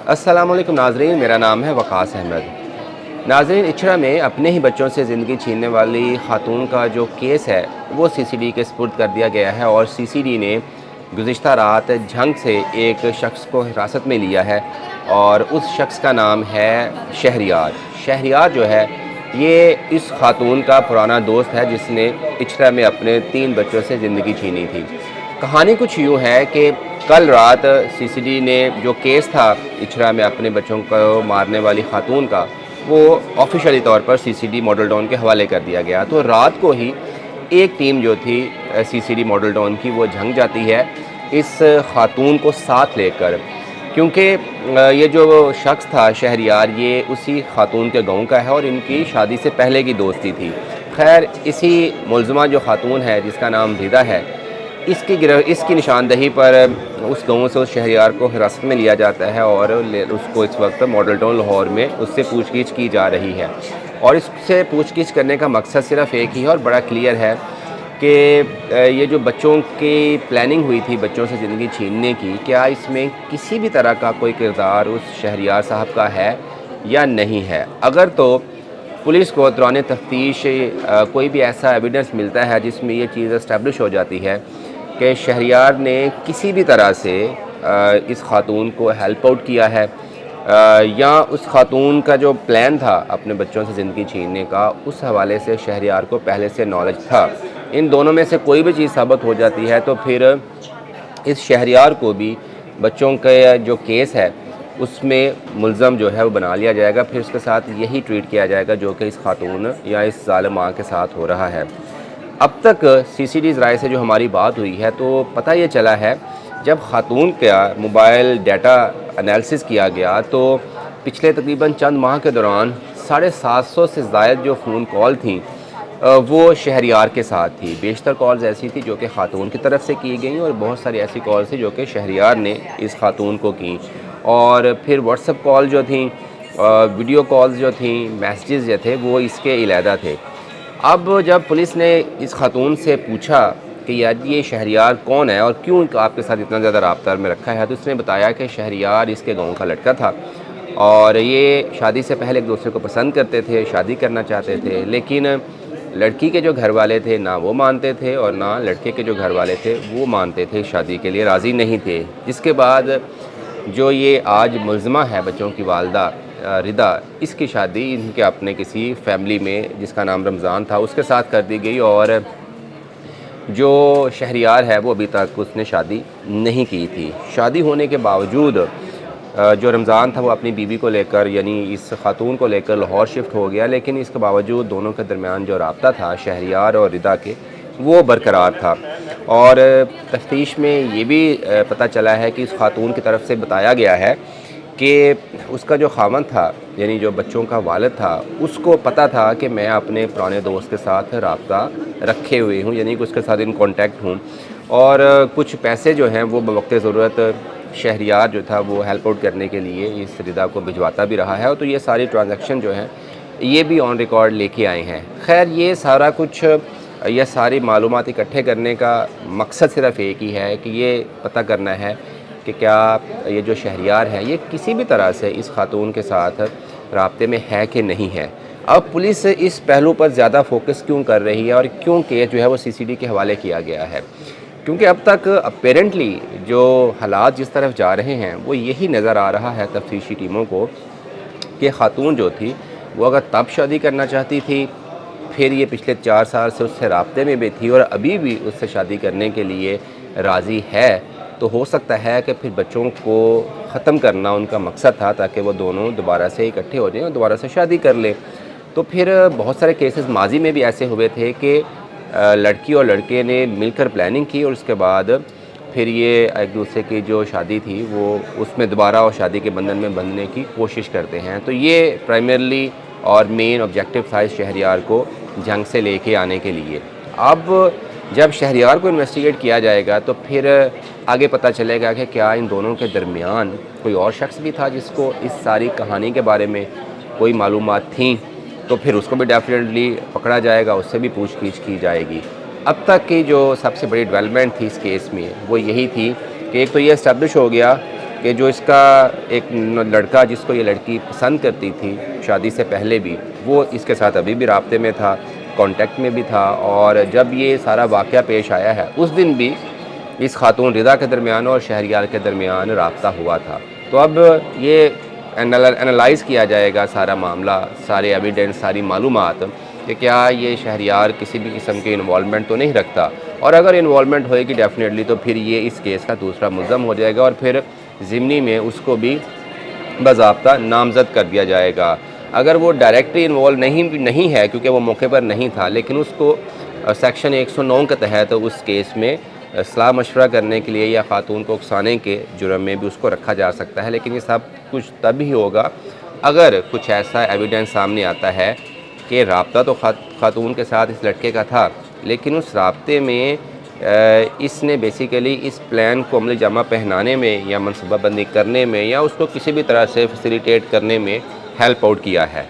السلام علیکم ناظرین، میرا نام ہے وقاص احمد۔ ناظرین، اچھرا میں اپنے ہی بچوں سے زندگی چھیننے والی خاتون کا جو کیس ہے وہ سی سی ڈی کے سپرد کر دیا گیا ہے، اور سی سی ڈی نے گزشتہ رات جھنگ سے ایک شخص کو حراست میں لیا ہے، اور اس شخص کا نام ہے شہریار۔ شہریار جو ہے یہ اس خاتون کا پرانا دوست ہے جس نے اچھرا میں اپنے 3 بچوں سے زندگی چھینی تھی۔ کہانی کچھ یوں ہے کہ کل رات سی سی ڈی نے جو کیس تھا اچھرا میں اپنے بچوں کو مارنے والی خاتون کا، وہ آفیشیلی طور پر سی سی ڈی ماڈل ٹاؤن کے حوالے کر دیا گیا۔ تو رات کو ہی ایک ٹیم جو تھی سی سی ڈی ماڈل ٹاؤن کی، وہ جھنگ جاتی ہے اس خاتون کو ساتھ لے کر، کیونکہ یہ جو شخص تھا شہریار، یہ اسی خاتون کے گاؤں کا ہے اور ان کی شادی سے پہلے کی دوستی تھی۔ خیر، اسی ملزمہ جو خاتون ہے جس کا نام ردا ہے، اس کی نشاندہی پر اس گاؤں سے اس شہریار کو حراست میں لیا جاتا ہے، اور اس کو اس وقت ماڈل ٹاؤن لاہور میں اس سے پوچھ گچھ کی جا رہی ہے۔ اور اس سے پوچھ گچھ کرنے کا مقصد صرف ایک ہی ہے اور بڑا کلیئر ہے کہ یہ جو بچوں کی پلاننگ ہوئی تھی بچوں سے زندگی چھیننے کی، کیا اس میں کسی بھی طرح کا کوئی کردار اس شہریار صاحب کا ہے یا نہیں ہے۔ اگر تو پولیس کو دوران تفتیش کوئی بھی ایسا ایویڈنس ملتا ہے جس میں یہ چیز اسٹیبلش ہو جاتی ہے کہ شہریار نے کسی بھی طرح سے اس خاتون کو ہیلپ آؤٹ کیا ہے، یا اس خاتون کا جو پلان تھا اپنے بچوں سے زندگی چھیننے کا، اس حوالے سے شہریار کو پہلے سے نالج تھا، ان دونوں میں سے کوئی بھی چیز ثابت ہو جاتی ہے تو پھر اس شہریار کو بھی بچوں کا جو کیس ہے اس میں ملزم جو ہے وہ بنا لیا جائے گا، پھر اس کے ساتھ یہی ٹریٹ کیا جائے گا جو کہ اس خاتون یا اس ظالم ماں کے ساتھ ہو رہا ہے۔ اب تک سی سی ڈی ذرائع سے جو ہماری بات ہوئی ہے تو پتہ یہ چلا ہے، جب خاتون کا موبائل ڈیٹا انالیسس کیا گیا تو پچھلے تقریباً چند ماہ کے دوران 750 سے زائد جو فون کال تھیں وہ شہریار کے ساتھ تھی۔ بیشتر کالز ایسی تھی جو کہ خاتون کی طرف سے کی گئیں، اور بہت ساری ایسی کالز تھی جو کہ شہریار نے اس خاتون کو کی، اور پھر واٹس ایپ کال جو تھیں، ویڈیو کالز جو تھیں، میسیجز جو تھے وہ اس کے علیحدہ تھے۔ اب جب پولیس نے اس خاتون سے پوچھا کہ یار یہ شہریار کون ہے اور کیوں آپ کے ساتھ اتنا زیادہ رابطہ میں رکھا ہے، تو اس نے بتایا کہ شہریار اس کے گاؤں کا لڑکا تھا، اور یہ شادی سے پہلے ایک دوسرے کو پسند کرتے تھے، شادی کرنا چاہتے تھے، لیکن لڑکی کے جو گھر والے تھے نہ وہ مانتے تھے، اور نہ لڑکے کے جو گھر والے تھے وہ مانتے تھے، شادی کے لیے راضی نہیں تھے۔ جس کے بعد جو یہ آج ملزمہ ہے بچوں کی والدہ ردا، اس کی شادی ان کے اپنے کسی فیملی میں جس کا نام رمضان تھا اس کے ساتھ کر دی گئی، اور جو شہریار ہے وہ ابھی تک اس نے شادی نہیں کی تھی۔ شادی ہونے کے باوجود جو رمضان تھا وہ اپنی بیوی کو لے کر، یعنی اس خاتون کو لے کر لاہور شفٹ ہو گیا، لیکن اس کے باوجود دونوں کے درمیان جو رابطہ تھا شہریار اور ردا کے، وہ برقرار تھا۔ اور تفتیش میں یہ بھی پتہ چلا ہے کہ اس خاتون کی طرف سے بتایا گیا ہے کہ اس کا جو خاوند تھا، یعنی جو بچوں کا والد تھا، اس کو پتہ تھا کہ میں اپنے پرانے دوست کے ساتھ رابطہ رکھے ہوئے ہوں، یعنی کہ اس کے ساتھ ان کانٹیکٹ ہوں، اور کچھ پیسے جو ہیں وہ بوقت ضرورت شہریار جو تھا وہ ہیلپ آؤٹ کرنے کے لیے اس ردا کو بھجواتا بھی رہا ہے، اور تو یہ ساری ٹرانزیکشن جو ہیں یہ بھی آن ریکارڈ لے کے آئے ہیں۔ خیر، یہ سارا کچھ، یہ ساری معلومات اکٹھے کرنے کا مقصد صرف ایک ہی ہے کہ یہ پتہ کرنا ہے کہ کیا یہ جو شہریار ہے یہ کسی بھی طرح سے اس خاتون کے ساتھ رابطے میں ہے کہ نہیں ہے۔ اب پولیس اس پہلو پر زیادہ فوکس کیوں کر رہی ہے اور کیوں کہ جو ہے وہ سی سی ڈی کے حوالے کیا گیا ہے، کیونکہ اب تک اپیرنٹلی جو حالات جس طرف جا رہے ہیں وہ یہی نظر آ رہا ہے تفتیشی ٹیموں کو کہ خاتون جو تھی وہ اگر تب شادی کرنا چاہتی تھی، پھر یہ پچھلے 4 سال سے اس سے رابطے میں بھی تھی اور ابھی بھی اس سے شادی کرنے کے لیے راضی ہے، تو ہو سکتا ہے کہ پھر بچوں کو ختم کرنا ان کا مقصد تھا تاکہ وہ دونوں دوبارہ سے اکٹھے ہو جائیں اور دوبارہ سے شادی کر لیں۔ تو پھر بہت سارے کیسز ماضی میں بھی ایسے ہوئے تھے کہ لڑکی اور لڑکے نے مل کر پلاننگ کی اور اس کے بعد پھر یہ ایک دوسرے کی جو شادی تھی وہ اس میں دوبارہ اور شادی کے بندھن میں بندھنے کی کوشش کرتے ہیں۔ تو یہ پرائمرلی اور مین آبجیکٹیو تھا اس شہریار کو جنگ سے لے کے آنے کے لیے۔ اب جب شہریار کو انویسٹیگیٹ کیا جائے گا تو پھر آگے پتہ چلے گا کہ کیا ان دونوں کے درمیان کوئی اور شخص بھی تھا جس کو اس ساری کہانی کے بارے میں کوئی معلومات تھیں، تو پھر اس کو بھی ڈیفینیٹلی پکڑا جائے گا، اس سے بھی پوچھ گچھ کی جائے گی۔ اب تک کی جو سب سے بڑی ڈیولپمنٹ تھی اس کیس میں وہ یہی تھی کہ ایک تو یہ اسٹیبلش ہو گیا کہ جو اس کا ایک لڑکا جس کو یہ لڑکی پسند کرتی تھی شادی سے پہلے بھی، وہ اس کے ساتھ ابھی بھی رابطے میں تھا، کانٹیکٹ میں بھی تھا، اور جب یہ سارا واقعہ پیش آیا ہے اس دن بھی اس خاتون رضا کے درمیان اور شہریار کے درمیان رابطہ ہوا تھا۔ تو اب یہ انالائز کیا جائے گا سارا معاملہ، سارے ایویڈنس، ساری معلومات، کہ کیا یہ شہریار کسی بھی قسم کے انوالومنٹ تو نہیں رکھتا، اور اگر انوالومنٹ ہوئے گی ڈیفینیٹلی تو پھر یہ اس کیس کا دوسرا ملزم ہو جائے گا، اور پھر ضمنی میں اس کو بھی باضابطہ نامزد کر دیا جائے گا۔ اگر وہ ڈائریکٹلی انوالو نہیں ہے کیونکہ وہ موقع پر نہیں تھا، لیکن اس کو سیکشن 109 کے تحت اس کیس میں صلاح مشورہ کرنے کے لیے یا خاتون کو اکسانے کے جرم میں بھی اس کو رکھا جا سکتا ہے، لیکن یہ سب کچھ تب ہی ہوگا اگر کچھ ایسا ایویڈنس سامنے آتا ہے کہ رابطہ تو خاتون کے ساتھ اس لڑکے کا تھا، لیکن اس رابطے میں اس نے بیسیکلی اس پلان کو عملی جامہ پہنانے میں یا منصوبہ بندی کرنے میں یا اس کو کسی بھی طرح سے فیسیلیٹیٹ کرنے میں ہیلپ آؤٹ کیا ہے۔